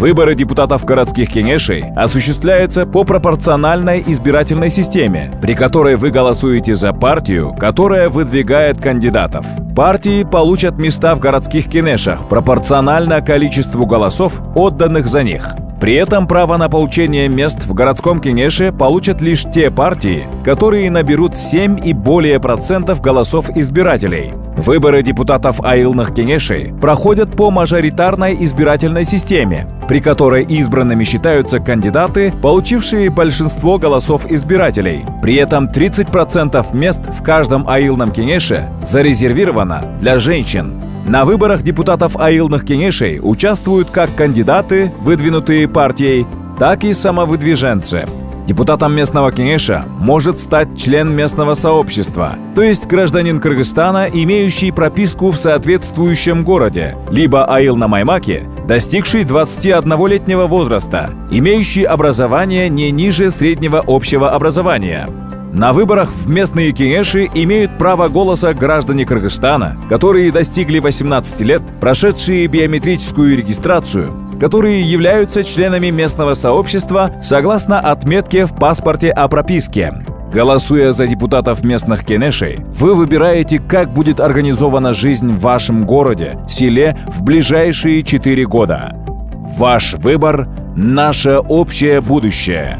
Выборы депутатов городских кенешей осуществляются по пропорциональной избирательной системе, при которой вы голосуете за партию, которая выдвигает кандидатов. Партии получат места в городских кенешах пропорционально количеству голосов, отданных за них. При этом право на получение мест в городском кенеше получат лишь те партии, которые наберут 7 и более процентов голосов избирателей. Выборы депутатов айылных кенешей проходят по мажоритарной избирательной системе, при которой избранными считаются кандидаты, получившие большинство голосов избирателей. При этом 30% мест в каждом айылном кенеше зарезервировано для женщин. На выборах депутатов айылных кенешей участвуют как кандидаты, выдвинутые партией, так и самовыдвиженцы. Депутатом местного кенеша может стать член местного сообщества, то есть гражданин Кыргызстана, имеющий прописку в соответствующем городе, либо айыл на Маймаке, достигший 21-летнего возраста, имеющий образование не ниже среднего общего образования. На выборах в местные кенеши имеют право голоса граждане Кыргызстана, которые достигли 18 лет, прошедшие биометрическую регистрацию, которые являются членами местного сообщества согласно отметке в паспорте о прописке. Голосуя за депутатов местных кенешей, вы выбираете, как будет организована жизнь в вашем городе, селе в ближайшие 4 года. Ваш выбор – наше общее будущее.